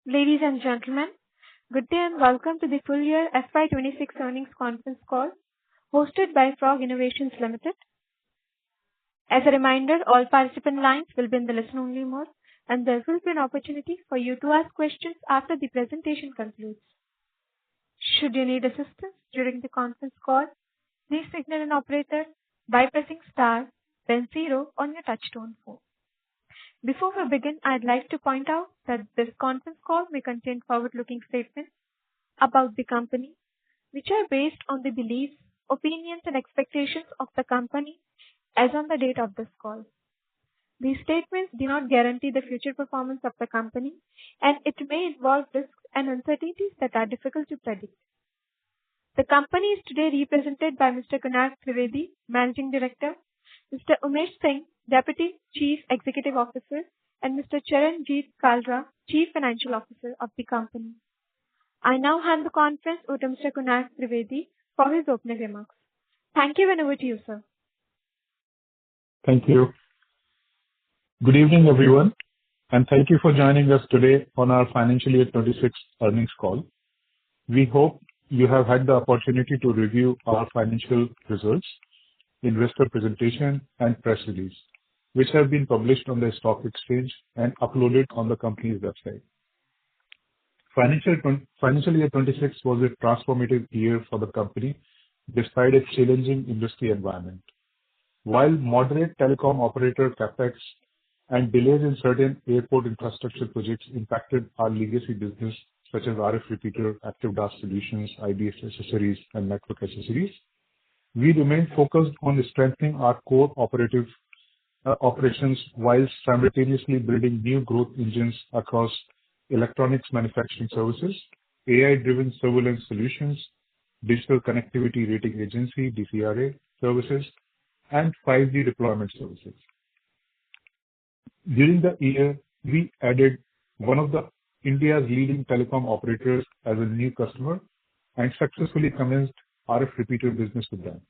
Ladies and gentlemen, good day and welcome to the full year FY26 earnings conference call hosted by Frog Innovations Limited. As a reminder, all participant lines will be in the listen-only mode, and there will be an opportunity for you to ask questions after the presentation concludes. Should you need assistance during the conference call, please signal an operator by pressing star, then zero on your touchtone phone. Before we begin, I'd like to point out that this conference call may contain forward-looking statements about the company, which are based on the beliefs, opinions, and expectations of the company as on the date of this call. These statements do not guarantee the future performance of the company, and it may involve risks and uncertainties that are difficult to predict. The company is today represented by Mr. Kunal Trivedi, Managing Director, Mr. Umesh Singh, Deputy Chief Executive Officer, and Mr. Charanjit Kalra, Chief Financial Officer of the company. I now hand the conference over to Mr. Kunal Trivedi for his opening remarks. Thank you, and over to you, sir. Thank you. Good evening, everyone, and thank you for joining us today on our financial year 26 earnings call. We hope you have had the opportunity to review our financial results, investor presentation, and press release, which have been published on the stock exchange and uploaded on the company's website. Financial year 26 was a transformative year for the company despite a challenging industry environment. While moderate telecom operator capex and delays in certain airport infrastructure projects impacted our legacy business such as RF repeater, active DAS solutions, IBS accessories, and network accessories, we remain focused on strengthening our core operations while simultaneously building new growth engines across electronics manufacturing services, AI-driven surveillance solutions, digital connectivity rating agency (DCRA) services, and 5G deployment services. During the year, we added one of India's leading telecom operators as a new customer and successfully commenced RF repeater business with them.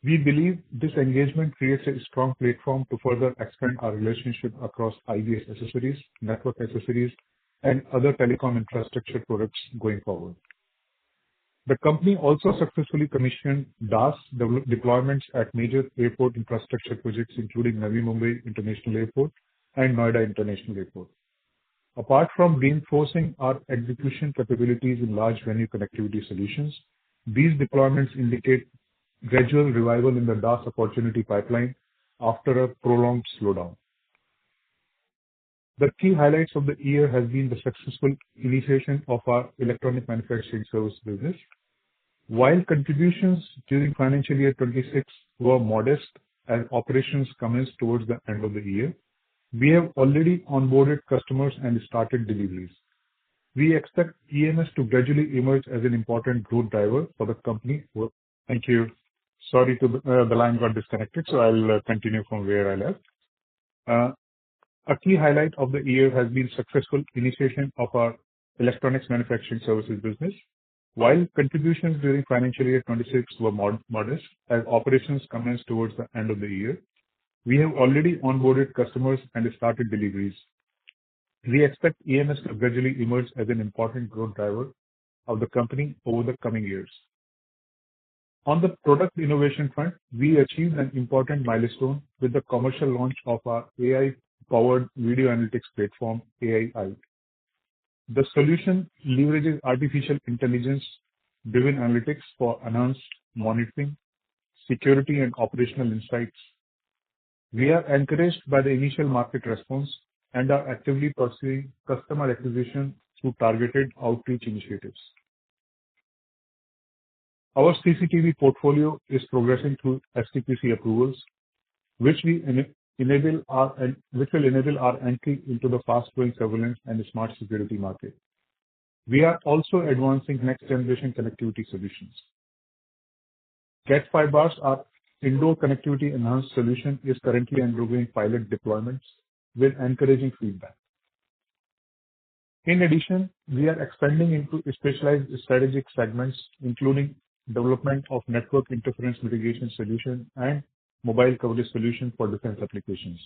We believe this engagement creates a strong platform to further expand our relationship across IBS accessories, network accessories, and other telecom infrastructure products going forward. The company also successfully commissioned DAS deployments at major airport infrastructure projects including Navi Mumbai International Airport and Noida International Airport. Apart from reinforcing our execution capabilities in large venue connectivity solutions, these deployments indicate gradual revival in the DAS opportunity pipeline after a prolonged slowdown. The key highlights of the year has been the successful initiation of our electronic manufacturing service business. While contributions during financial year 26 were modest as operations commenced towards the end of the year, we have already onboarded customers and started deliveries. We expect EMS to gradually emerge as an important growth driver for the company. Thank you. Sorry, the line got disconnected, so I'll continue from where I left. A key highlight of the year has been successful initiation of our electronics manufacturing services business. While contributions during financial year 26 were modest as operations commenced towards the end of the year, we have already onboarded customers and started deliveries. We expect EMS to gradually emerge as an important growth driver of the company over the coming years. On the product innovation front, we achieved an important milestone with the commercial launch of our AI-powered video analytics platform, AI. The solution leverages artificial intelligence-driven analytics for enhanced monitoring, security, and operational insights. We are encouraged by the initial market response and are actively pursuing customer acquisition through targeted outreach initiatives. Our CCTV portfolio is progressing through STQC approvals, which will enable our entry into the fast-growing surveillance and smart security market. We are also advancing next-generation connectivity solutions. Cat5 bars, our indoor connectivity enhanced solution, is currently undergoing pilot deployments with encouraging feedback. In addition, we are expanding into specialized strategic segments, including development of network interference mitigation solution and mobile coverage solution for defense applications.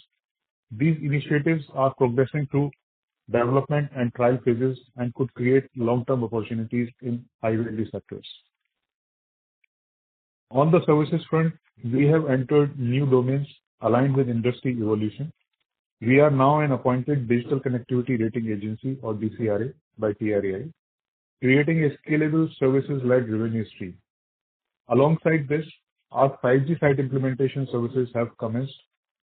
These initiatives are progressing through development and trial phases and could create long-term opportunities in high-value sectors. On the services front, we have entered new domains aligned with industry evolution. We are now an appointed Digital Connectivity Rating Agency, or DCRA, by TRAI, creating a scalable services-led revenue stream. Alongside this, our 5G site implementation services have commenced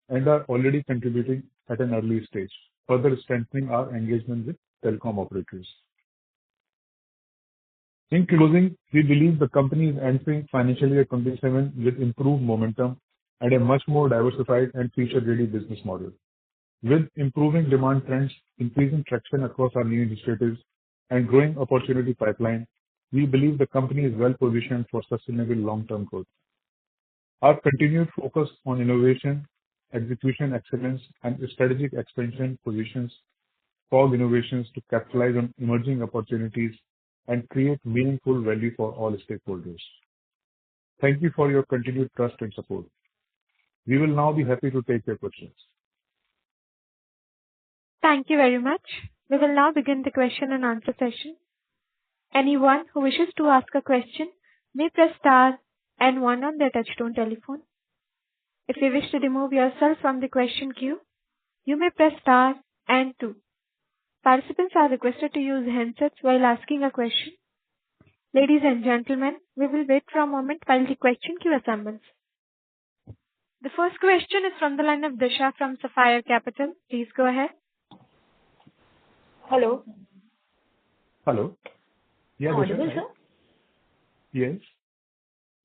and are already contributing at an early stage, further strengthening our engagement with telecom operators. In closing, we believe the company is entering financial year 27 with improved momentum and a much more diversified and future-ready business model. With improving demand trends, increasing traction across our new initiatives, and growing opportunity pipeline, we believe the company is well positioned for sustainable long-term growth. Our continued focus on innovation, execution excellence, and strategic expansion positions Fog Innovations to capitalize on emerging opportunities and create meaningful value for all stakeholders. Thank you for your continued trust and support. We will now be happy to take your questions. Thank you very much. We will now begin the question and answer session. Anyone who wishes to ask a question may press star and one on their touchtone telephone. If you wish to remove yourself from the question queue, you may press star and two. Participants are requested to use handsets while asking a question. Ladies and gentlemen, we will wait for a moment while the question queue assembles. The first question is from the line of Disha from Sapphire Capital. Please go ahead. Hello. Hello. Yeah, Audible, sir? Yes.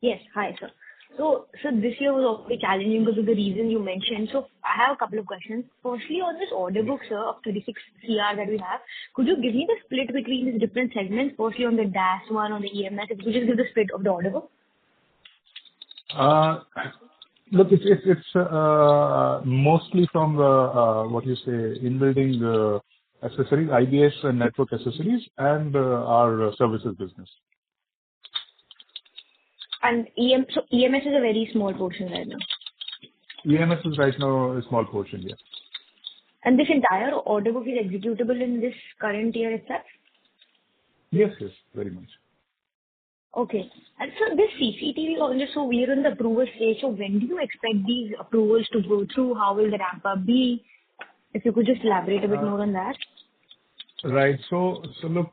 Yes. Hi, sir. So this year was awfully challenging because of the reason you mentioned. So I have a couple of questions. Firstly, on this order book, sir, of 36 CR that we have, could you give me the split between these different segments? Firstly, on the DAS one, on the EMS, if you could just give the split of the order book. Look, it's mostly from the, what you say, in-building accessories, IBS and network accessories, and our services business. And so EMS is a very small portion right now. EMS is right now a small portion, yeah. And this entire order book is executable in this current year itself? Yes, very much. Okay. And so this CCTV orders, so we are in the approval stage. So when do you expect these approvals to go through? How will the ramp up be? If you could just elaborate a bit more on that. Right. So look,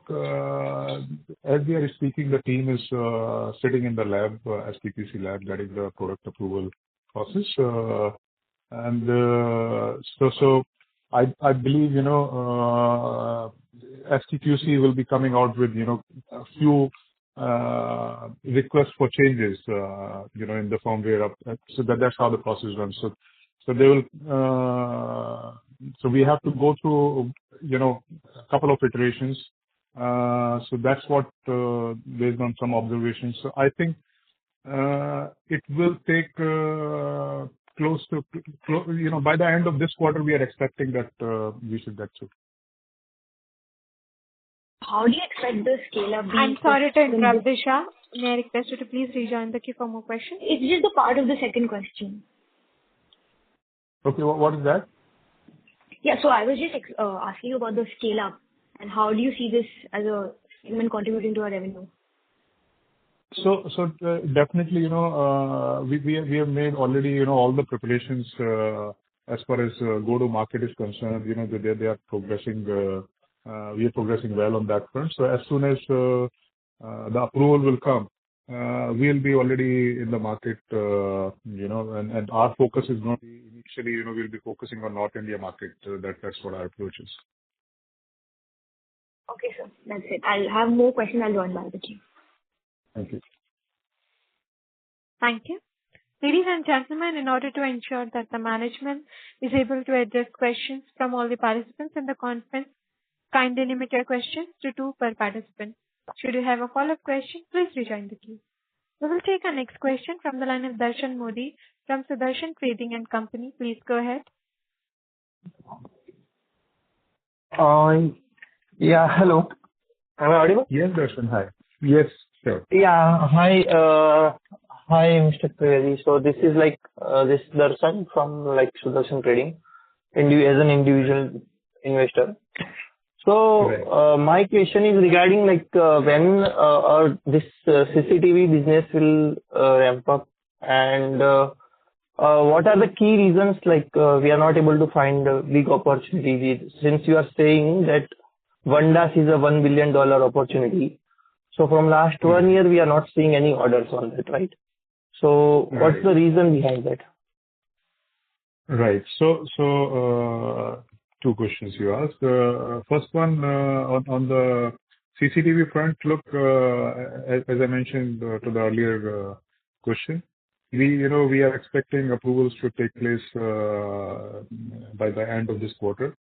as we are speaking, the team is sitting in the lab, SPQC lab, that is the product approval process. And so I believe, SPQC will be coming out with, a few requests for changes, in the firmware up. So that's how the process runs. So they will, so we have to go through, a couple of iterations. So that's what, based on some observations. So I think it will take close to, by the end of this quarter, we are expecting that we should get through. How do you expect the scale up? I'm sorry to interrupt, Disha. May I request you to please rejoin the queue for more questions? It's just a part of the second question. Okay, what is that? Yeah, so I was just asking about the scale up and how do you see this as a segment contributing to our revenue? So definitely, we have made already, all the preparations as far as go-to-market is concerned. They are progressing. We are progressing well on that front. So as soon as the approval will come, we'll be already in the market, and our focus is not initially, we'll be focusing on North India market. That's what our approach is. Okay, sir. That's it. I'll have more questions. I'll join back with you. Thank you. Thank you. Ladies and gentlemen, in order to ensure that the management is able to address questions from all the participants in the conference, kindly limit your questions to 2 per participant. Should you have a follow-up question, please rejoin the queue. We will take our next question from the line of Darshan Modi from Sudarshan Trading and Company. Please go ahead. Yeah, hello. Am I audible? Yes, Darshan. Hi. Yes, sure. Yeah, hi, Mr. Trivedi. So this is this Darshan from Sudarshan Trading, as an individual investor. Right. So my question is regarding when this CCTV business will ramp up, and what are the key reasons we are not able to find a big opportunity, since you are saying that one DAS is a $1 billion opportunity. So from last 1 year, we are not seeing any orders on that, right? So what's Right. the reason behind that? Right. So two questions you asked. First one, on the CCTV front, look, as I mentioned to the earlier question, we are expecting approvals to take place by the end of this quarter.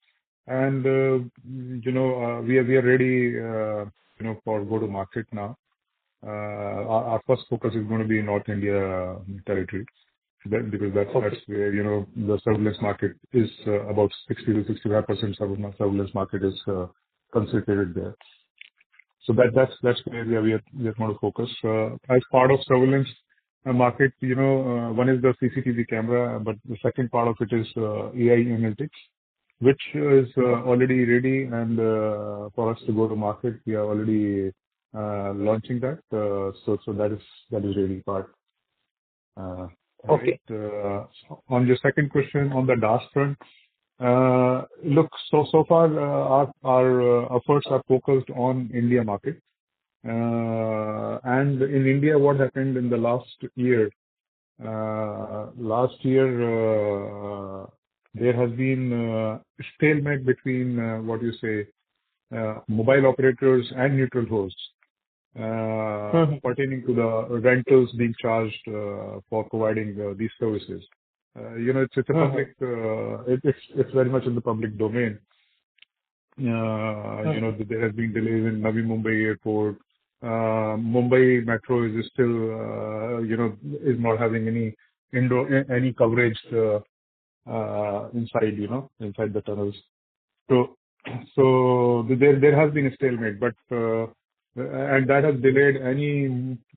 And, we are ready, for go-to-market now. Our first focus is going to be in North India territory. Because that's where, the surveillance market is about 60 to 65% surveillance market is concentrated there. So that's where we are going to focus. As part of surveillance market, one is the CCTV camera, but the second part of it is AI analytics, which is already ready, and for us to go to market, we are already launching that. So that is really part. Okay. Right. On your second question on the DAS front, look, so far our efforts are focused on India market. And in India, what happened in the last year? There has been stalemate between mobile operators and neutral hosts. Pertaining to the rentals being charged for providing these services. It's a public, it's very much in the public domain. There has been delays in Navi Mumbai airport. Mumbai Metro is still, is not having any coverage inside the tunnels. So there has been a stalemate, but and that has delayed any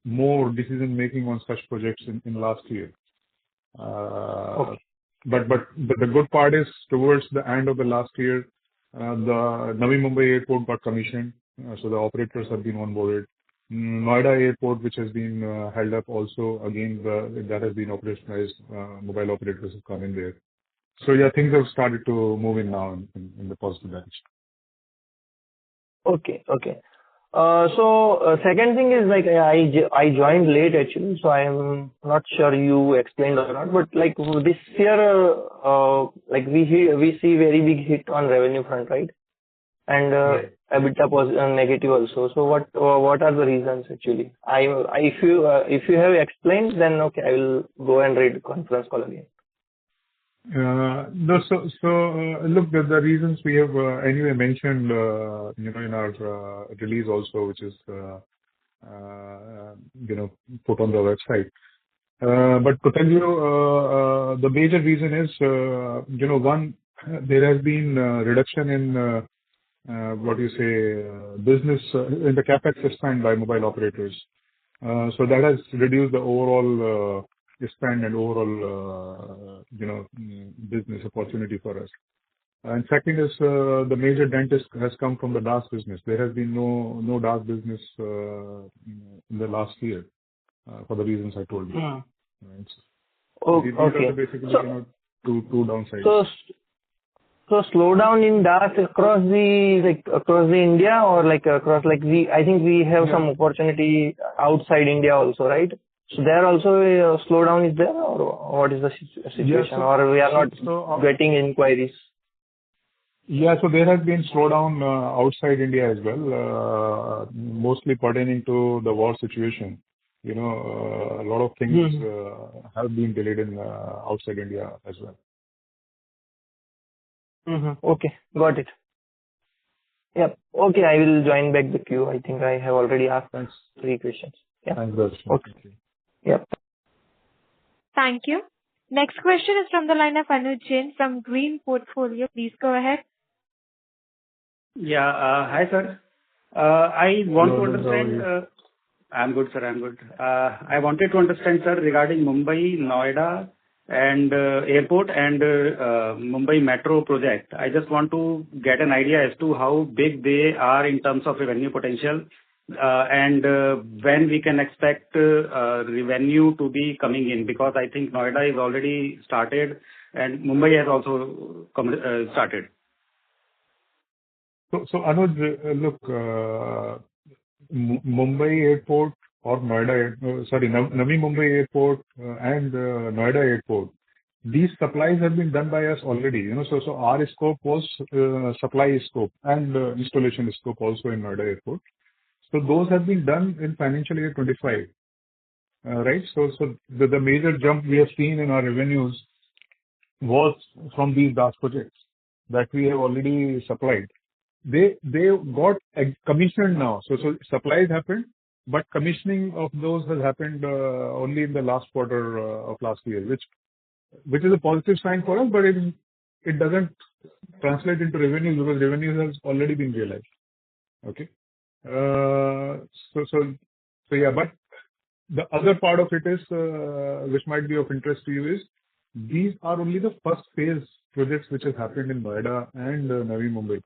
more decision making on such projects in last year. Okay. But the good part is towards the end of the last year, the Navi Mumbai airport got commissioned, so the operators have been onboarded. Noida airport, which has been held up, also again that has been operationalized. Mobile operators have come in there. So yeah, things have started to move in now in the positive direction. Okay. So second thing is I joined late actually, so I am not sure you explained or not. But this year, we see very big hit on revenue front, right? And Right. EBITDA negative also. So what are the reasons actually? If you have explained, then okay, I will go and read the conference call again. No, look, the reasons we have anyway mentioned, in our release also, which is put on the website. But to tell you, the major reason is, one, there has been reduction in business in the capex spent by mobile operators. So that has reduced the overall spend and overall, business opportunity for us. And second is the major dent has come from the DAS business. There has been no DAS business in the last year for the reasons I told you. Right? Oh, These okay. are basically two downsides. So slowdown in DAS across the India, or across I think we have some opportunity outside India also, right? So there also a slowdown is there, or what is the situation? Yes, or we are not getting inquiries? Yeah, so there has been slowdown outside India as well, mostly pertaining to the war situation. A lot of things have been delayed in outside India as well. Okay, got it. Yep. Okay, I will join back the queue. I think I have already asked 3 questions. Yeah. Thanks, Darshan. Okay. Thank you. Yep. Thank you. Next question is from the line of Anuj Jain from Green Portfolio. Please go ahead. Yeah. Hi, sir. I want to Hello, understand. how are you? I'm good, sir. I'm good. I wanted to understand, sir, regarding Mumbai, Noida, and airport and Mumbai Metro project. I just want to get an idea as to how big they are in terms of revenue potential, and when we can expect revenue to be coming in, because I think Noida is already started and Mumbai has also started. So Anuj, look, Mumbai Airport or Navi Mumbai Airport and Noida Airport, these supplies have been done by us already. So our scope was supply scope and installation scope also in Noida Airport. So those have been done in financial year 25, right? So the major jump we have seen in our revenues was from these DAS projects that we have already supplied. They got commissioned now. So supplies happened, but commissioning of those has happened only in the last quarter of last year, which is a positive sign for us, but it doesn't translate into revenue because revenues has already been realized. Okay. So yeah, but the other part of it is, which might be of interest to you, is these are only the first phase projects which has happened in Noida and Navi Mumbai.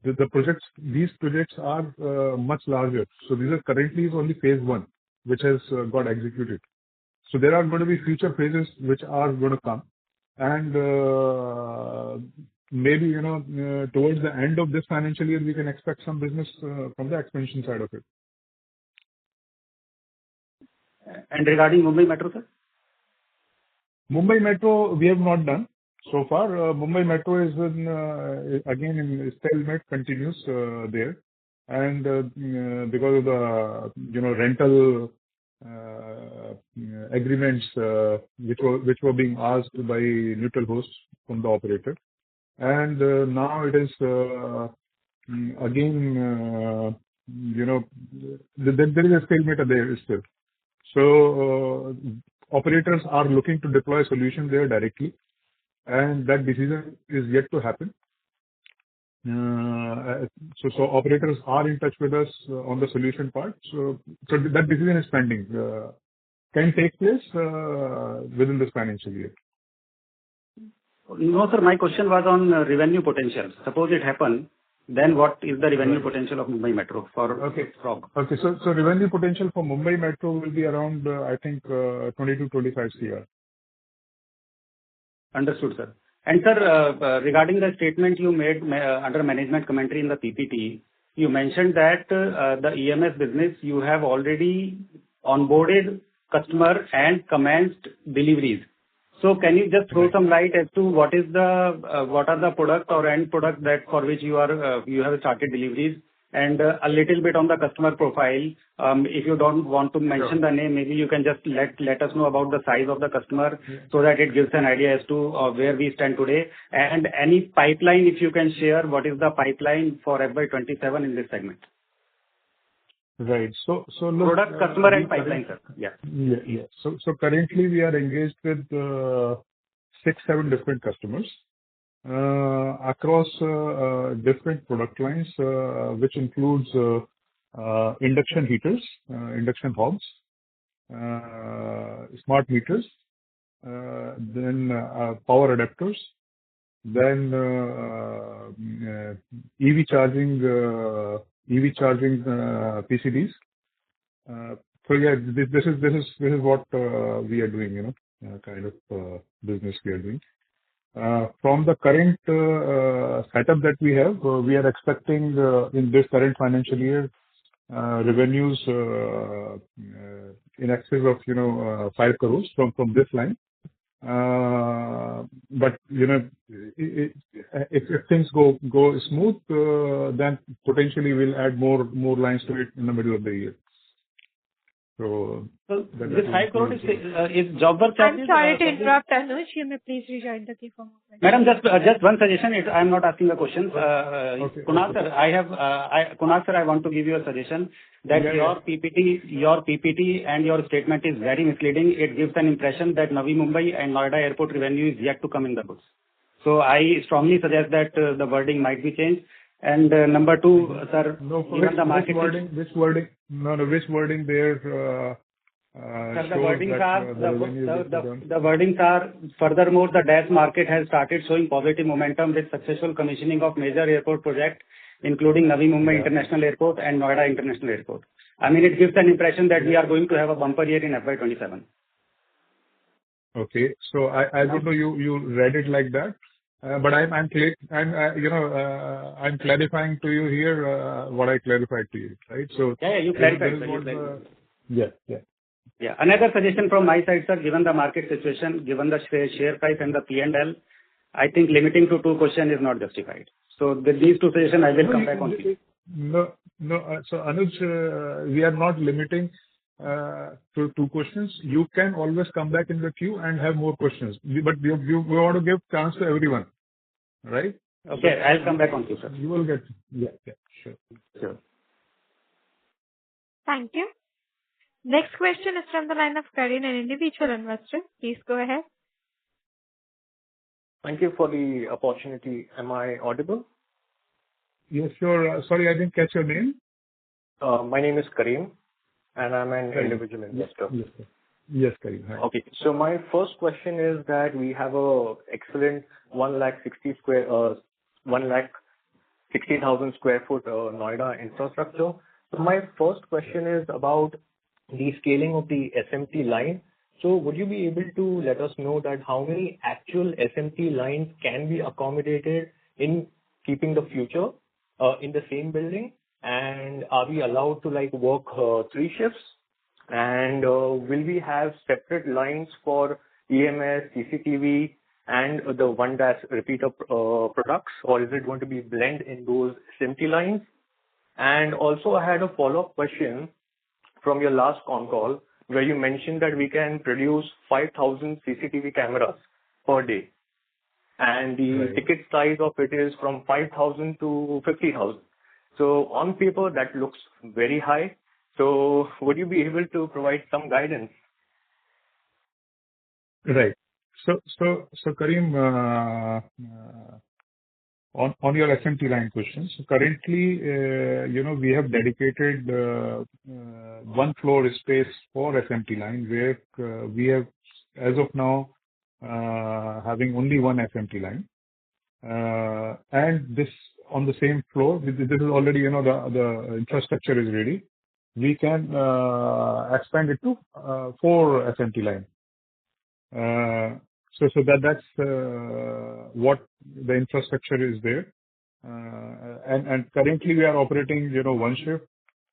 These projects are much larger. So these are currently only phase one, which has got executed. So there are going to be future phases which are going to come, and maybe towards the end of this financial year we can expect some business from the expansion side of it. And regarding Mumbai Metro, sir? Mumbai Metro we have not done so far. Mumbai Metro is again in stalemate, continues there, and because of the rental agreements which were being asked by neutral hosts from the operator, and now it is again there is a stalemate there still. So operators are looking to deploy solutions there directly, and that decision is yet to happen. So operators are in touch with us on the solution part. So that decision is pending. Can take place within this financial year. No, sir. My question was on revenue potential. Suppose it happen, then what is the revenue potential of Mumbai Metro for Frog? Okay. So revenue potential for Mumbai Metro will be around I think 20 to 25 CR. Understood, sir. And sir, regarding the statement you made under management commentary in the PPT, you mentioned that the EMS business you have already onboarded customer and commenced deliveries. So can you just throw some light as to what are the product or end product that for which you have started deliveries, and a little bit on the customer profile. If you don't want to mention the name, maybe you can just let us know about the size of the customer so that it gives an idea as to where we stand today, and any pipeline if you can share. What is the pipeline for FY27 in this segment? Right. So look, product, customer, and pipeline, sir. Yeah. So currently we are engaged with 6-7 different customers across different product lines, which includes induction heaters, induction hobs, smart meters, then power adapters, then EV charging PCBs. So yeah, this is what we are doing, kind of business we are doing. From the current setup that we have, we are expecting in this current financial year revenues in excess of 5 crores from this line. But if things go smooth, then potentially we'll add more lines to it in the middle of the year. So this 5 crore is job work charges. I'm sorry to interrupt, Anuj. You may please rejoin the queue for more questions. Madam, just one suggestion. I'm not asking the questions. Okay. Kunal sir, I want to give you a suggestion that your PPT and your statement is very misleading. It gives an impression that Navi Mumbai and Noida Airport revenue is yet to come in the books. So I strongly suggest that the wording might be changed. And number two, sir, which wording there? Sir, shows that the revenue is done. the wordings are furthermore, the DAS market has started showing positive momentum with successful commissioning of major airport projects, including Navi Mumbai International Airport and Noida International Airport. I mean, it gives an impression that we are going to have a bumper year in FY27. Okay. So I don't know you read it like that, but I'm clarifying to you here what I clarified to you, right? So Yeah, you clarified, sir. Yeah. Another suggestion from my side, sir, given the market situation, given the share price and the P&L, I think limiting to 2 questions is not justified. So with these 2 suggestions, I will come back on you. No. So Anuj, we are not limiting to 2 questions. You can always come back in the queue and have more questions. But we want to give chance to everyone, right? Okay, I'll come back on you, sir. You will get. Yeah, sure. Thank you. Next question is from the line of Karin, an individual investor. Please go ahead. Thank you for the opportunity. Am I audible? Yes, sure. Sorry, I didn't catch your name. My name is Karim, and I'm an individual investor. Yes, Karim. Hi. Okay. So my first question is that we have a excellent 160,000 square foot Noida infrastructure. So my first question is about the scaling of the SMT line. So would you be able to let us know that how many actual SMT lines can be accommodated in keeping the future in the same building? And are we allowed to work 3 shifts? And will we have separate lines for EMS, CCTV, and the 1-dash repeater products, or is it going to be blend in those SMT lines? And also, I had a follow-up question from your last con call, where you mentioned that we can produce 5,000 CCTV cameras per day, and the ticket size of it is from 5,000 to 50,000. So on paper, that looks very high. So would you be able to provide some guidance? Right. So Karim, on your SMT line questions, so currently, we have dedicated 1 floor space for SMT line, where we have, as of now, having only 1 SMT line. And this on the same floor, this is already, the infrastructure is ready. We can expand it to 4 SMT line. So that's what the infrastructure is there. And currently we are operating, 1 shift,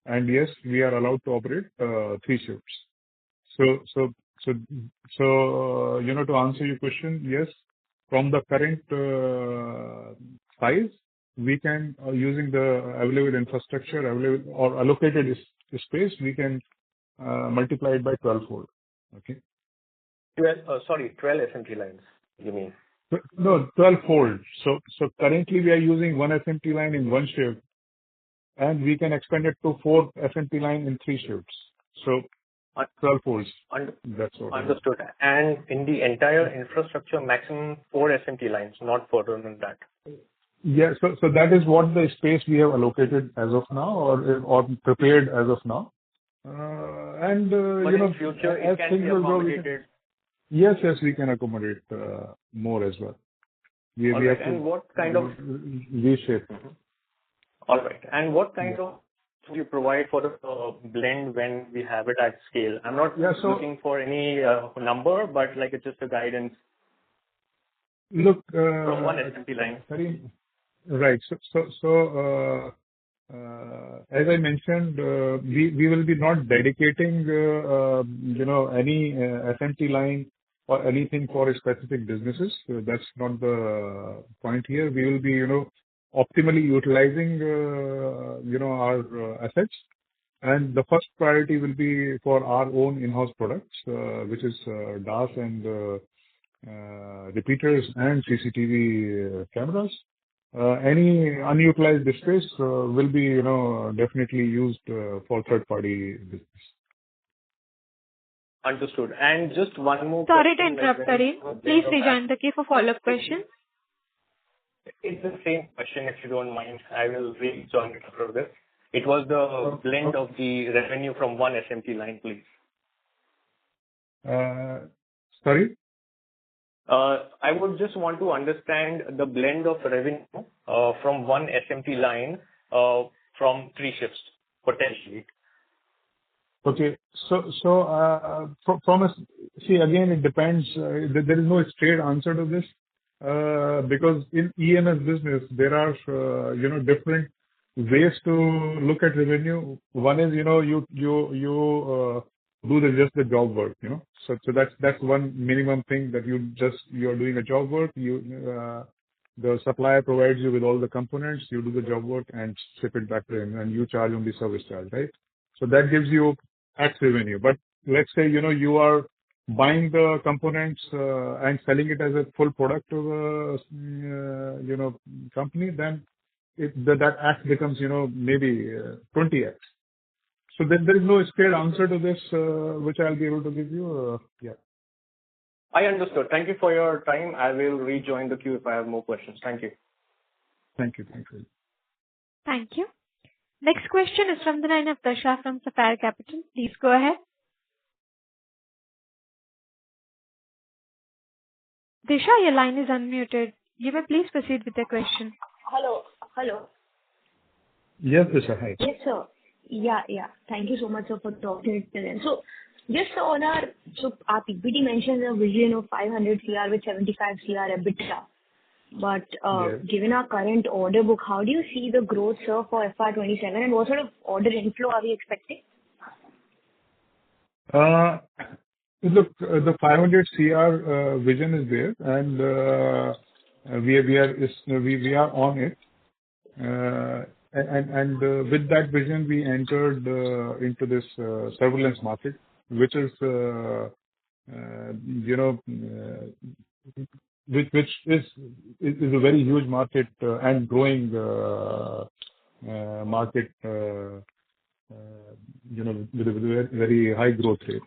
and yes, we are allowed to operate 3 shifts. So to answer your question, yes, from the current size, we can, using the available infrastructure, or allocated space, we can multiply it by 12-fold. Okay. 12 SMT lines, you mean? No, 12-fold. So currently we are using 1 SMT line in 1 shift, and we can expand it to 4 SMT line in 3 shifts. So 12 folds. That's what. Understood. And in the entire infrastructure, maximum 4 SMT lines, not further than that. Yeah. So that is what the space we have allocated as of now, or prepared as of now. And but in future, it can be accommodated. Yes, we can accommodate more as well. We have to. And what kind of reshape? All right. And what kind of do you provide for the blend when we have it at scale? I'm not looking for any number, but it's just a guidance. Look, from 1 SMT line. Right. So as I mentioned, we will be not dedicating, any SMT line or anything for specific businesses. So that's not the point here. We will be, optimally utilizing, our assets. And the first priority will be for our own in-house products, which is DAS and repeaters and CCTV cameras. Any unutilized space will be, definitely used for third-party business. Understood. And just one more. Sorry to interrupt, Karim. Please rejoin the queue for follow-up questions. It's the same question, if you don't mind. I will rejoin it after this. It was the blend of the revenue from 1 SMT line, please. Sorry? I would just want to understand the blend of revenue from one SMT line from 3 shifts, potentially. Okay. See, again, it depends. There is no straight answer to this, because in EMS business, there are, different ways to look at revenue. One is, you do just the job work, So that's one minimum thing that you're doing a job work. The supplier provides you with all the components, you do the job work and ship it back to him, and you charge on the service charge, right? So that gives you X revenue. But let's say, you are buying the components and selling it as a full product to the, company, then that X becomes, maybe 20X. So there is no straight answer to this, which I'll be able to give you. Yeah. I understood. Thank you for your time. I will rejoin the queue if I have more questions. Thank you. Thank you. Thank you. Thank you. Next question is from the line of Dasha from Sapphire Capital. Please go ahead. Disha, your line is unmuted. You may please proceed with the question. Hello. Yes, Disha. Hi. Yes, sir. Yeah. Thank you so much, sir, for talking to me. So just on our PPT mentions a vision of 500 CR with 75 CR EBITDA. But Yes. given our current order book, how do you see the growth, sir, for FY27, and what sort of order inflow are we expecting? Look, the 500 CR vision is there, and we are on it. And with that vision, we entered into this surveillance market, which is, which is a very huge market and growing market, with a very high growth rate.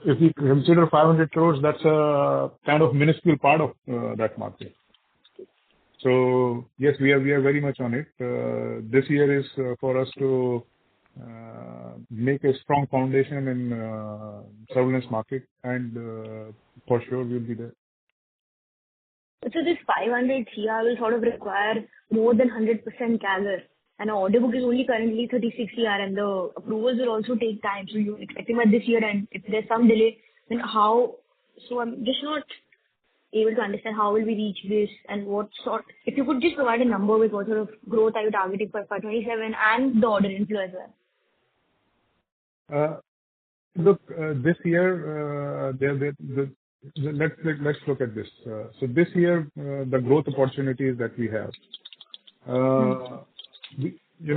If we consider 500 crores, that's a kind of minuscule part of that market. So yes, we are very much on it. This year is for us to make a strong foundation in surveillance market, and for sure we'll be there. So this 500 CR will sort of require more than 100% CAGR, and our order book is only currently 36 CR, and the approvals will also take time. So you're expecting by this year, and if there's some delay, then how? So I'm just not able to understand how will we reach this, and what sort. If you could just provide a number with what sort of growth are you targeting for FY27 and the order inflow as well. Look, this year, let's look at this. So this year, the growth opportunities that we have,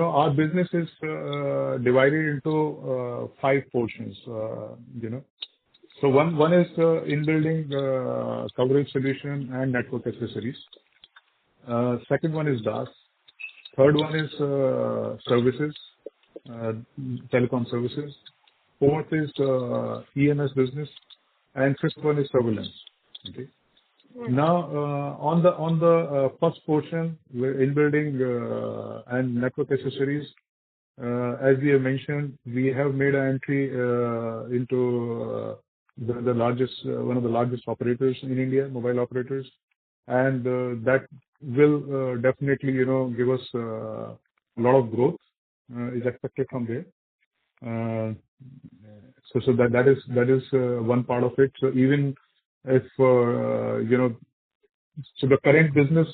our business is divided into 5 portions. So one is in-building coverage solution and network accessories. Second one is DaaS. Third one is services, telecom services. Fourth is EMS business, and fifth one is surveillance. Okay. Now, on the first portion, we're in-building and network accessories. As we have mentioned, we have made an entry into the largest, one of the largest operators in India, mobile operators, and that will definitely, give us a lot of growth is expected from there. So that is one part of it. So even if so the current business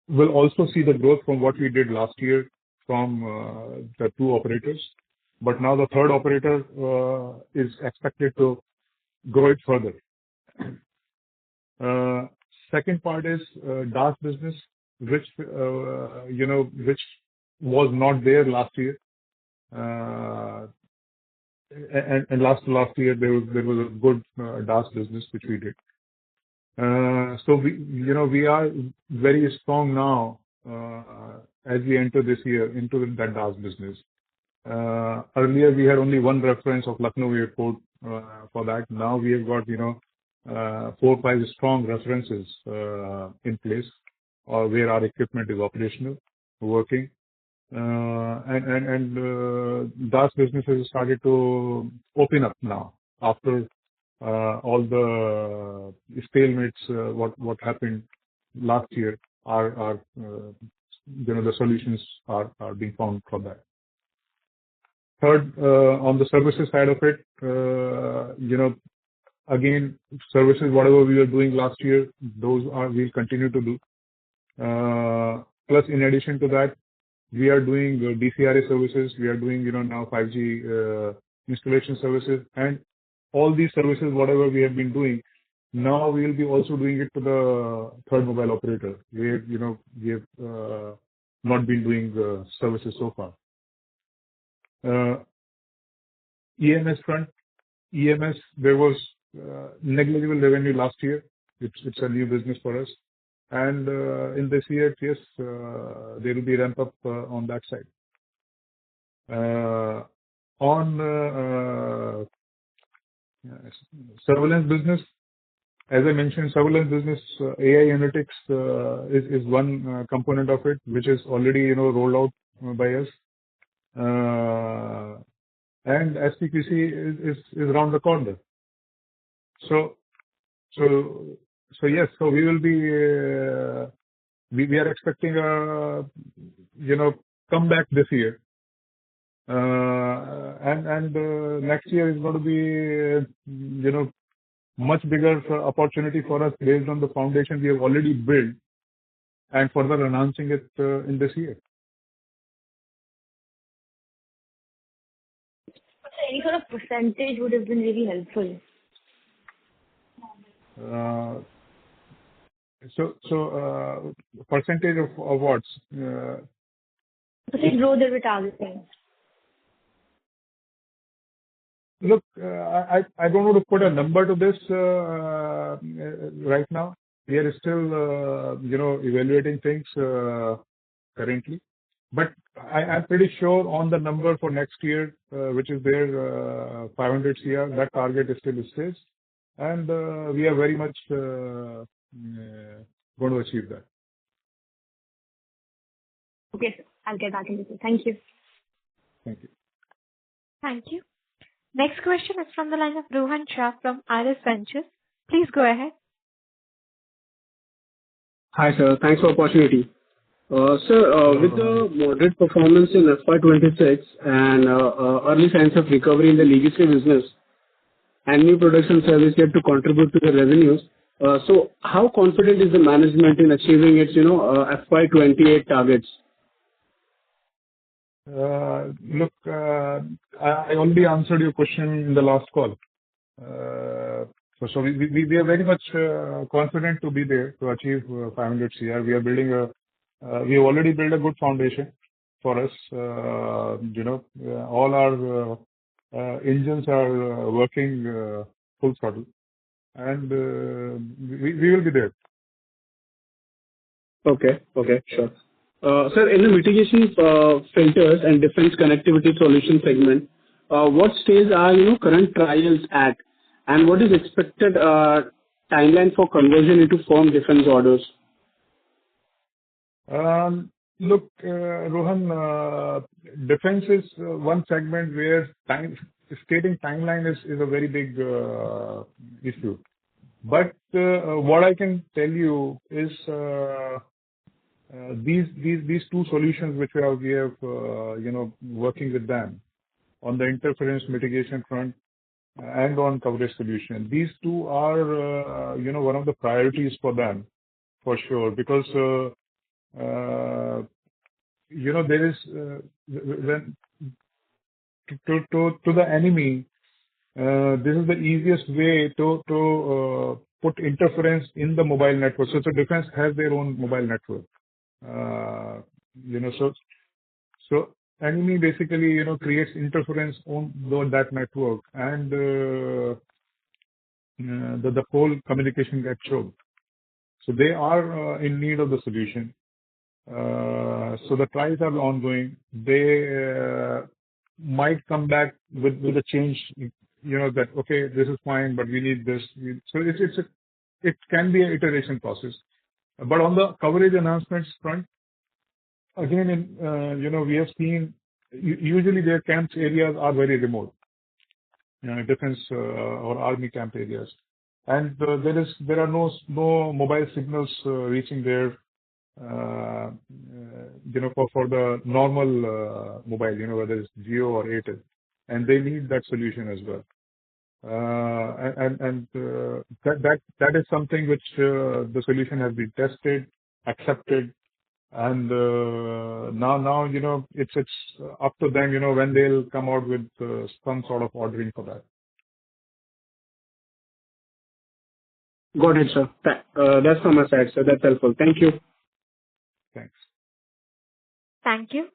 will also see the growth from what we did last year from the 2 operators, but now the third operator is expected to grow it further. Second part is DaaS business, which which was not there last year. And last year there was a good DaaS business which we did. So we are very strong now as we enter this year into that DaaS business. Earlier we had only one reference of Lucknow Airport for that. Now we have got 4, 5 strong references in place, where our equipment is operational, working. And DaaS businesses started to open up now after all the stalemates, what happened last year are the solutions are being found for that. Third, on the services side of it, again, services, whatever we were doing last year, we'll continue to do. Plus, in addition to that, we are doing DCRA services. We are doing, now 5G installation services, and all these services, whatever we have been doing, now we will be also doing it to the third mobile operator, where, we have not been doing services so far. EMS front, EMS, there was negligible revenue last year. It's a new business for us. And in this year, yes, there will be ramp up on that side. On surveillance business, as I mentioned, surveillance business, AI analytics is one component of it, which is already rolled out by us. And SPQC is around the corner. So yes, so we will be we are expecting a comeback this year, and next year is going to be much bigger opportunity for us based on the foundation we have already built and further enhancing it in this year. Any sort of percentage would have been really helpful. So percentage of what? Percentage growth that we're targeting. Look, I don't want to put a number to this right now. We are still, evaluating things currently. But I'm pretty sure on the number for next year, which is there, 500 CR, that target is still stays. And we are very much going to achieve that. Okay, sir. I'll get back in with you. Thank you. Thank you. Thank you. Next question is from the line of Rohan Shah from RS Ventures. Please go ahead. Hi, sir. Thanks for the opportunity. Sir, with the moderate performance in FY26 and early signs of recovery in the legacy business and new products and services yet to contribute to the revenues, so how confident is the management in achieving its, FY28 targets? Look, I already answered your question in the last call. So we are very much confident to be there to achieve 500 CR. We are building we have already built a good foundation for us. All our engines are working full throttle, and we will be there. Okay, sure. Sir, in the mitigation filters and defense connectivity solution segment, what stage are current trials at, and what is expected timeline for conversion into firm defense orders? Look, Rohan, defense is one segment where stating timeline is a very big issue. But what I can tell you is these two solutions which we have working with them on the interference mitigation front and on coverage solution. These two are one of the priorities for them for sure, because there is when to the enemy, this is the easiest way to put interference in the mobile network. So defense has their own mobile network. So enemy basically creates interference on that network, and the whole communication gets choked. So they are in need of the solution. So the trials are ongoing. They might come back with a change, that okay, this is fine, but we need this. So it can be an iteration process. But on the coverage enhancements front, again, we have seen usually their camps areas are very remote, defense or army camp areas, and there are no mobile signals reaching there, for the normal mobile, whether it's Jio or Airtel, and they need that solution as well. That is something which the solution has been tested, accepted, and now it's up to them, when they'll come out with some sort of ordering for that. Got it, sir. That's from my side, sir. That's helpful. Thank you. Thanks. Thank you.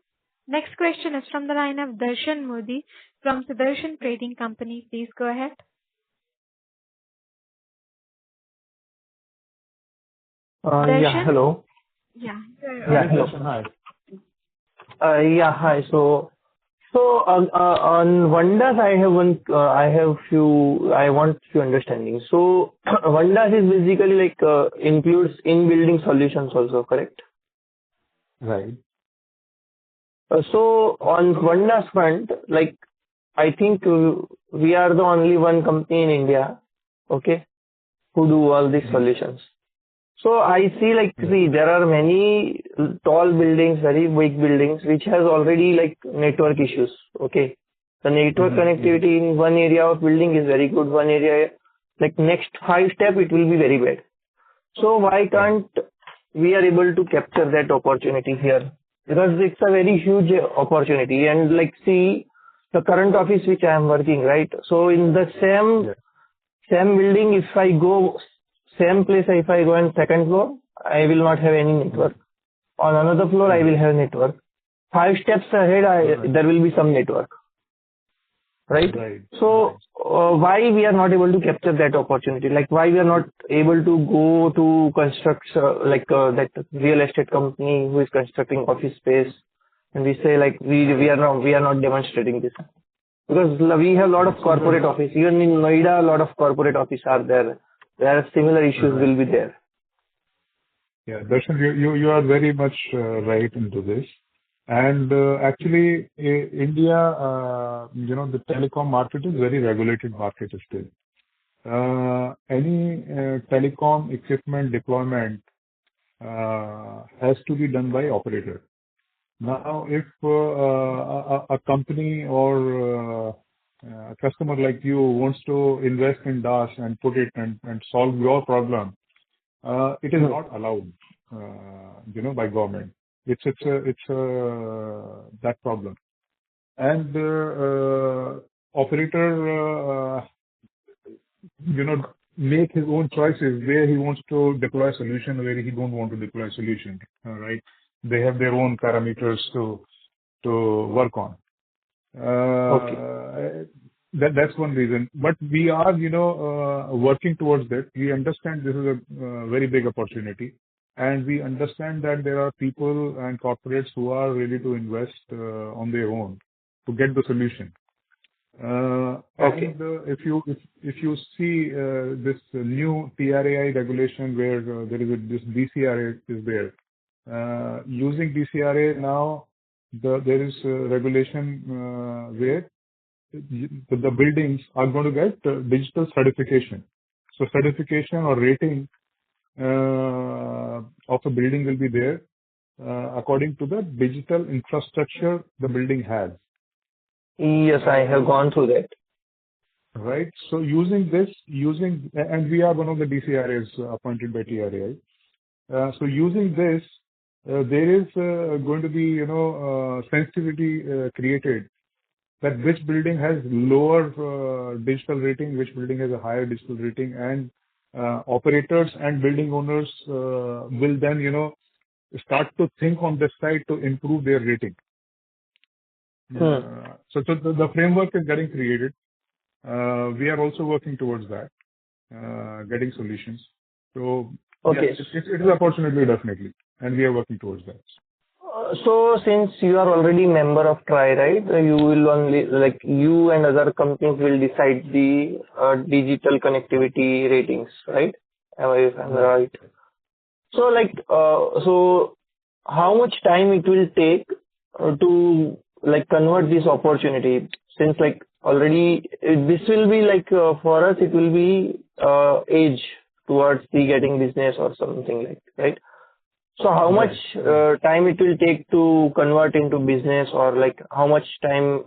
Next question is from the line of Darshan Modi from Sudarshan Trading Company. Please go ahead. Yeah, hello. Yeah. Yeah, hello. Hi. Yeah, hi. So on Vandas, I want few understanding. So Vandas is basically like includes in-building solutions also, correct? Right. So on Vandas front, like I think we are the only one company in India, okay, who do all these solutions. So I see there are many tall buildings, very big buildings, which has already like network issues. Okay. The network connectivity in one area of building is very good. One area, like next 5 step, it will be very bad. So why can't we are able to capture that opportunity here? Because it's a very huge opportunity. And like see the current office which I am working, right? So in the same building, if I go same place, if I go on second floor, I will not have any network. On another floor, I will have network. 5 steps ahead, there will be some network. Right? So, why we are not able to capture that opportunity? Like, why we are not able to go to construct, that real estate company who is constructing office space, and we say like, we are not demonstrating this. Because we have a lot of corporate office. Even in Noida, a lot of corporate office are there. Where similar issues will be there. Yeah, Darshan, you are very much right into this. And actually, India, the telecom market is very regulated market still. Any telecom equipment deployment has to be done by operator. Now, if a company or a customer like you wants to invest in DAS and put it and solve your problem, it is not allowed, by government. It's that problem. And operator, make his own choices where he wants to deploy a solution, where he don't want to deploy a solution, right? They have their own parameters to work on. That's one reason. But we are, working towards that. We understand this is a very big opportunity. And we understand that there are people and corporates who are ready to invest on their own to get the solution. And if you see this new TRAI regulation where there is this DCRA is there, using DCRA now, there is a regulation where the buildings are going to get digital certification. So certification or rating of a building will be there according to the digital infrastructure the building has. Yes, I have gone through that. Right. So using this, and we are one of the DCRAs appointed by TRAI. So using this, there is going to be, sensitivity created that which building has lower digital rating, which building has a higher digital rating, and operators and building owners will then, start to think on this side to improve their rating. So the framework is getting created. We are also working towards that, getting solutions. So yes, it is an opportunity definitely, and we are working towards that. So since you are already member of TRAI, right? You will only you and other companies will decide the digital connectivity ratings, right? Am I right? So how much time it will take to like convert this opportunity, since like already this will be like for us it will be age towards the getting business or something like, right? So how much time it will take to convert into business, or like how much time,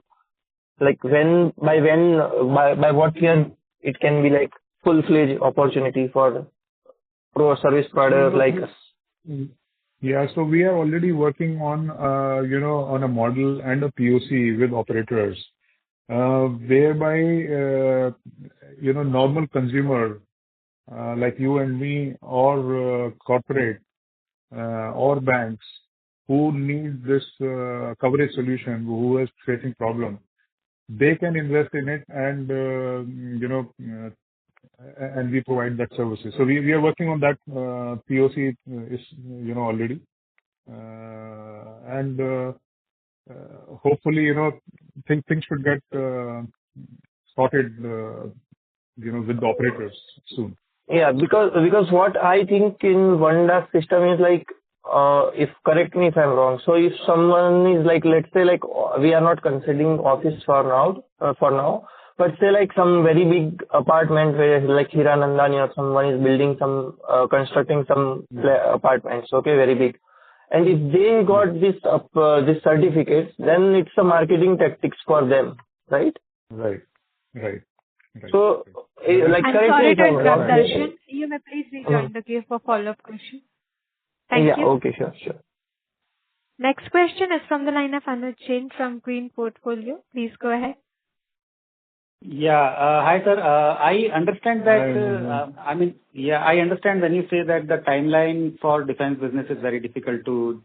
like by what year it can be like full-fledged opportunity for pro service provider like us? Yeah. So we are already working on, on a model and a POC with operators, whereby, normal consumer, like you and me, or corporate, or banks who need this coverage solution, who is facing problem, they can invest in it, and and we provide that services. So we are working on that. POC is already, and hopefully things should get sorted with the operators soon. Yeah, because what I think in one DAS system is like, if correct me if I'm wrong. So if someone is like, let's say like we are not considering office for now, but say like some very big apartment where like Hiranandani or someone is building some constructing some apartments, okay, very big. And if they got this certificate, then it's a marketing tactics for them, right? Right. So, like, I'm correct me sorry if to I'm interrupt, wrong. Darshan. You may please rejoin the queue for follow-up question. Thank Yeah, you. okay, sure. Next question is from the line of Anuj Jain from Green Portfolio. Please go ahead. Yeah. Hi, sir. I understand that, I understand when you say that the timeline for defense business is very difficult to,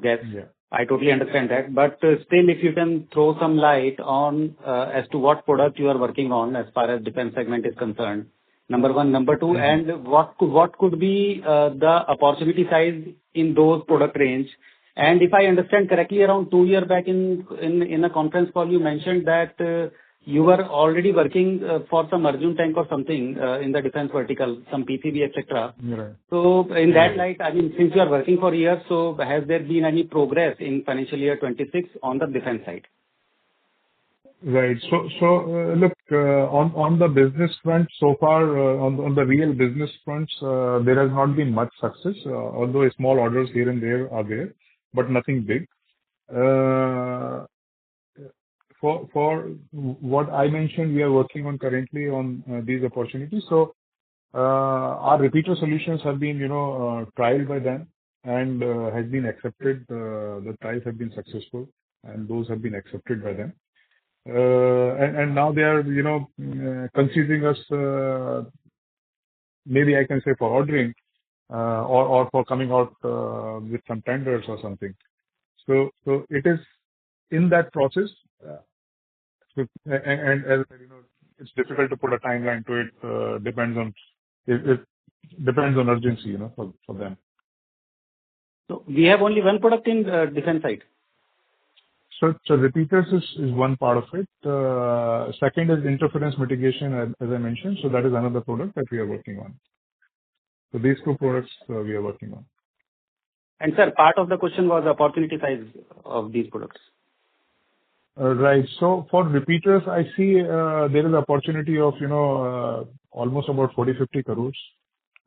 guess. Yeah. I totally understand that. But still, if you can throw some light on as to what product you are working on as far as defense segment is concerned. Number one. Number two, and what could be the opportunity size in those product range? And if I understand correctly, around 2 years back in a conference call, you mentioned that you were already working for some Arjun tank or something in the defense vertical, some PCB, etc. Right. So in that light, since you are working for years, so has there been any progress in financial year 26 on the defense side? Right. So look, on the business front, so far, on the real business fronts, there has not been much success, although small orders here and there are there, but nothing big. For what I mentioned, we are working on currently on these opportunities. So our repeater solutions have been, trialed by them and has been accepted. The trials have been successful, and those have been accepted by them. And now they are, considering us, maybe I can say for ordering, or for coming out with some tenders or something. So it is in that process. And as it's difficult to put a timeline to it. It depends on urgency, for them. So we have only one product in defense side. So repeaters is one part of it. Second is interference mitigation, as I mentioned. So that is another product that we are working on. So these two products we are working on. And sir, part of the question was opportunity size of these products. Right. So for repeaters, I see there is opportunity of, almost about 40-50 crores.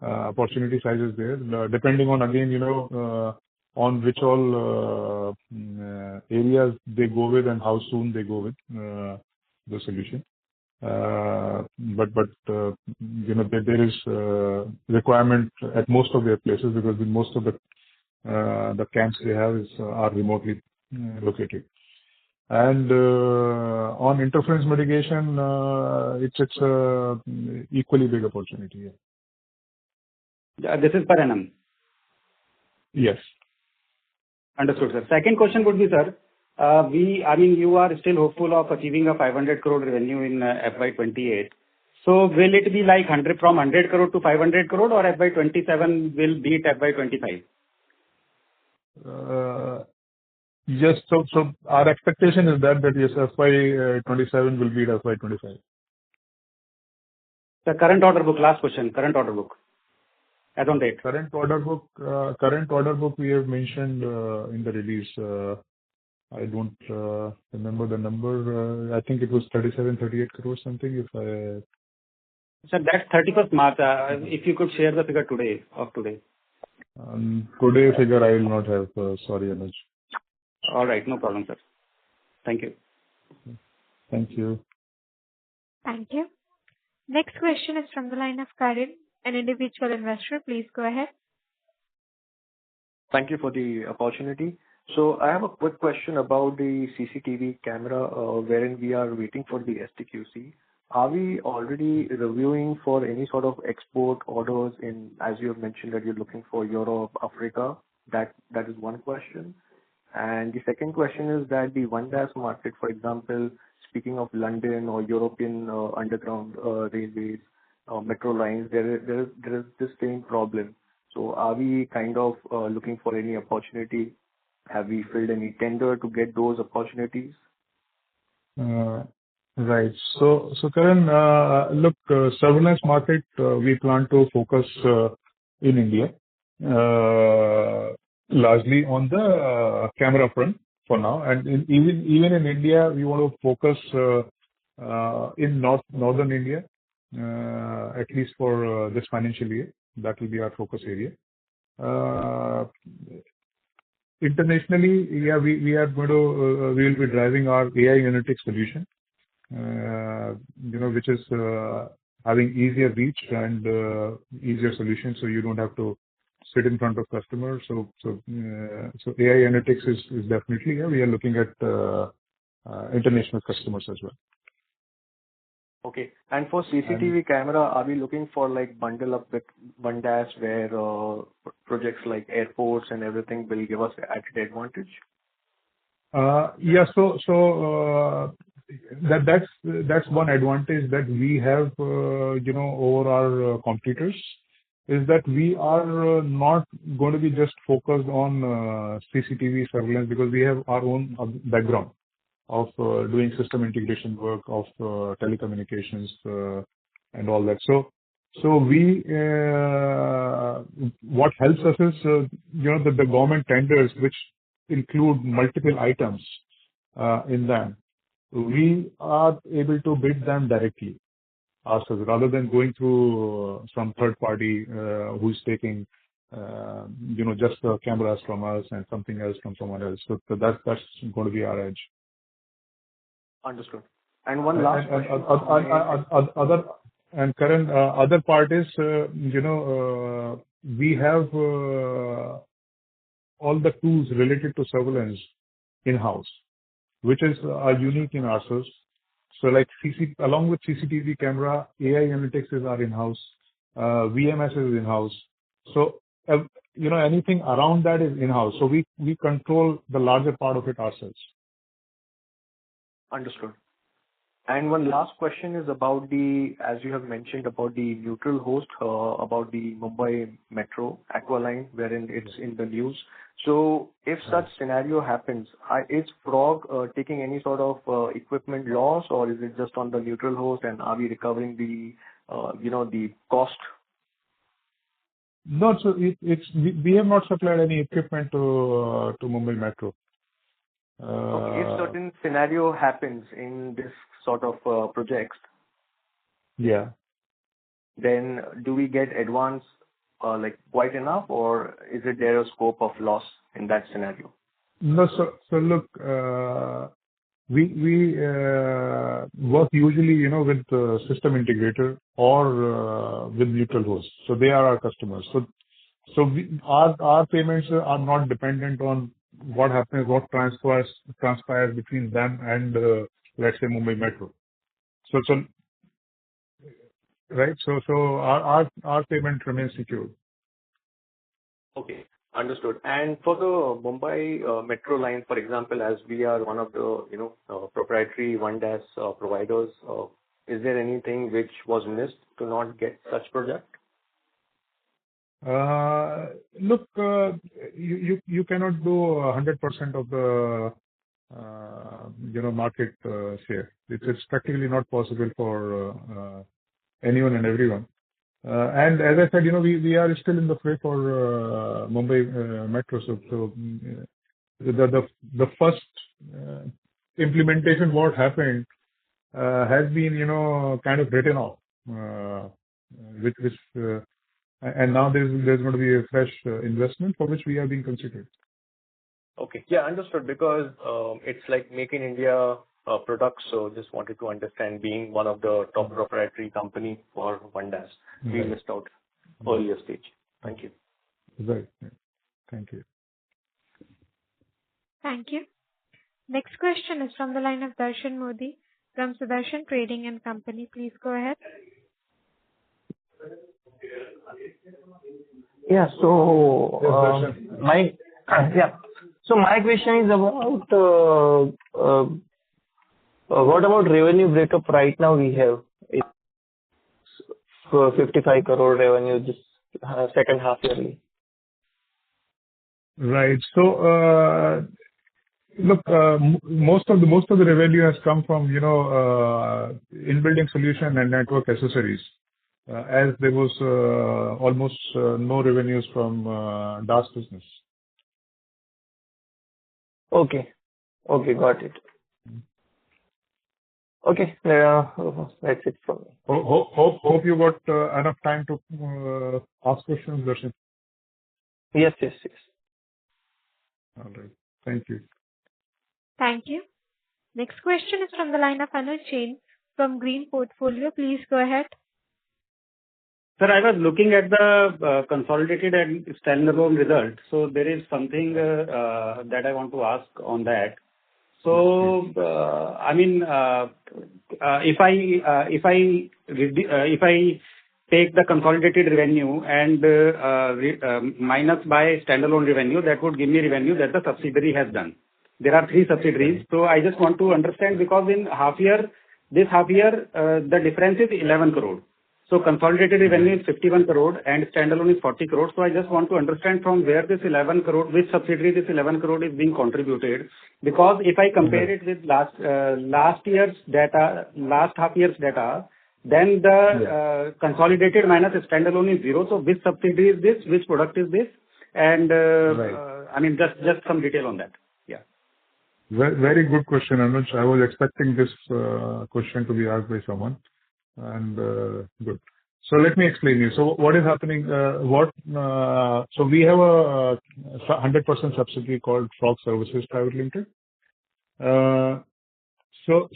Opportunity size is there, depending on, again, on which all areas they go with and how soon they go with the solution. But there is requirement at most of their places, because in most of the camps they have are remotely located. And on interference mitigation, it's a equally big opportunity. Yeah. This is per annum. Yes. Understood, sir. Second question would be, sir, you are still hopeful of achieving a 500 crore revenue in FY28. So will it be like from 100 crore to 500 crore, or FY27 will beat FY25? Yes. So our expectation is that yes, FY27 will beat FY25. The current order book, last question, current order book. as on date? Current order book we have mentioned in the release. I don't remember the number. I think it was 38 crores something. Sir, that's 31st March. If you could share the figure today. Today figure I will not have. Sorry, Anuj. All right. No problem, sir. Thank you. Thank you. Thank you. Next question is from the line of Karin, an individual investor. Please go ahead. Thank you for the opportunity. So I have a quick question about the CCTV camera, wherein we are waiting for the STQC. Are we already reviewing for any sort of export orders in, as you have mentioned, that you're looking for Europe, Africa? That is one question. And the second question is that the one-dash market, for example, speaking of London or European underground railways, metro lines, there is this same problem. So are we kind of looking for any opportunity? Have we filled any tender to get those opportunities? Right. So Karan, look, surveillance market, we plan to focus in India, largely on the camera front for now. And even in India, we want to focus in northern India, at least for this financial year. That will be our focus area. Internationally, yeah, we will be driving our AI analytics solution, which is having easier reach and easier solution, so you don't have to sit in front of customers. So AI analytics is definitely, yeah, we are looking at international customers as well. Okay. And for CCTV camera, are we looking for like bundle up with one dash where projects like airports and everything will give us added advantage? Yeah. So that's one advantage that we have, over our competitors, is that we are not going to be just focused on CCTV surveillance, because we have our own background of doing system integration work, of telecommunications and all that. So we what helps us is that the government tenders, which include multiple items in them, we are able to bid them directly ourselves, rather than going through some third party who's taking just the cameras from us and something else from someone else. So that's going to be our edge. Understood. And one last question. Current other part is, we have all the tools related to surveillance in-house, which is unique in ourselves. So like along with CCTV camera, AI analytics is our in-house, VMS is in-house. So, anything around that is in-house. So we control the larger part of it ourselves. Understood. And one last question is about as you have mentioned, about the neutral host, about the Mumbai Metro Aqua Line, wherein it's in the news. So if such scenario happens, is Frog taking any sort of equipment loss, or is it just on the neutral host, and are we recovering the cost? No, so we have not supplied any equipment to Mumbai Metro. Okay. If certain scenario happens in this sort of projects, yeah, then do we get advance like quite enough, or is it there a scope of loss in that scenario? No, so look, we work usually, with the system integrator or with neutral hosts. So they are our customers. So our payments are not dependent on what happens, what transpires between them and let's say Mumbai Metro. So right. So our payment remains secure. Okay, understood. And for the Mumbai Metro line, for example, as we are one of the proprietary one dash providers, is there anything which was missed to not get such project? Look, you cannot do 100% of the market share. It's practically not possible for anyone and everyone. And as I said, we are still in the fray for Mumbai Metro. The first implementation what happened has been kind of written off, which and now there's going to be a fresh investment for which we are being considered. Okay. Yeah, understood. Because it's like Make in India products. So just wanted to understand, being one of the top proprietary company for Vandas, we missed out earlier stage. Thank you. Right. Thank you. Thank you. Next question is from the line of Darshan Modi from Sudarshan Trading and Company. Please go ahead. Yeah. So Yes, my question is about what about revenue breakup right now we have? It's 55 crore revenue this second half yearly. Right. So, look, most of the revenue has come from, in-building solution and network accessories, as there was almost no revenues from DaaS business. Okay. Okay, got it. Okay, that's it from me. Hope you got enough time to ask questions, Darshan. Yes. All right. Thank you. Thank you. Next question is from the line of Anuj Jain from Green Portfolio. Please go ahead. Sir, I was looking at the consolidated and standalone results. So there is something that I want to ask on that. So, if I take the consolidated revenue and minus by standalone revenue, that would give me revenue that the subsidiary has done. There are 3 subsidiaries. So I just want to understand, because in this half year, the difference is 11 crore. So consolidated revenue is 51 crore and standalone is 40 crore. So I just want to understand from where this 11 crore, which subsidiary this 11 crore is being contributed. Because if I compare it with last year's data, last half year's data, then the consolidated minus standalone is 0. So which subsidiary is this? Which product is this? And just some detail on that. Yeah. Very good question, Anuj. I was expecting this question to be asked by someone. And good. So let me explain you. So what is happening? So we have a 100% subsidiary called Frog Services Private Limited. So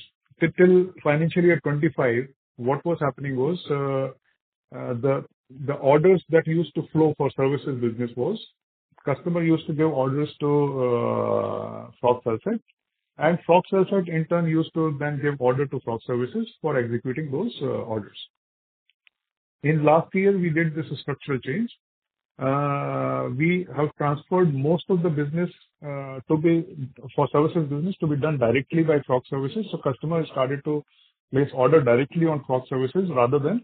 till financial year 25, what was happening was the orders that used to flow for services business was customer used to give orders to Frog Services. And Frog Services in turn used to then give order to Frog Services for executing those orders. In last year, we did this structural change. We have transferred most of the business for services business to be done directly by Frog Services. So customers started to place order directly on Frog Services rather than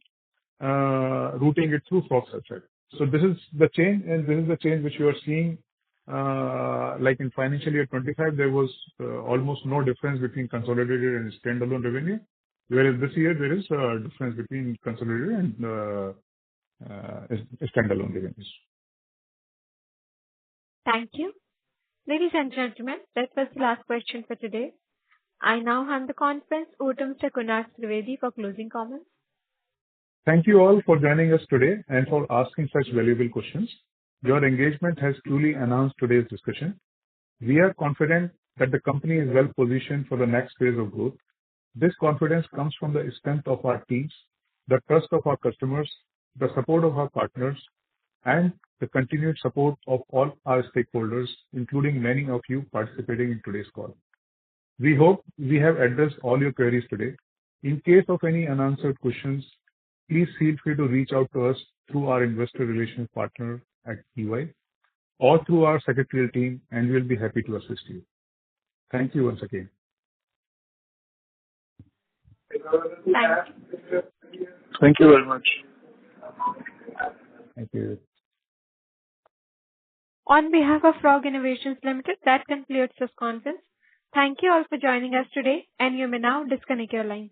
routing it through Frog Services. So this is the change, and this is the change which you are seeing. Like in financial year 25, there was almost no difference between consolidated and standalone revenue, whereas this year there is a difference between consolidated and standalone revenues. Thank you. Ladies and gentlemen, that was the last question for today. I now hand the conference over to Mr. Kunal Trivedi for closing comments. Thank you all for joining us today and for asking such valuable questions. Your engagement has truly enhanced today's discussion. We are confident that the company is well positioned for the next phase of growth. This confidence comes from the strength of our teams, the trust of our customers, the support of our partners, and the continued support of all our stakeholders, including many of you participating in today's call. We hope we have addressed all your queries today. In case of any unanswered questions, please feel free to reach out to us through our investor relations partner at EY or through our secretarial team, and we'll be happy to assist you. Thank you once again. Thank you very much. Thank you. On behalf of Frog Innovations Limited, that concludes this conference. Thank you all for joining us today, and you may now disconnect your lines.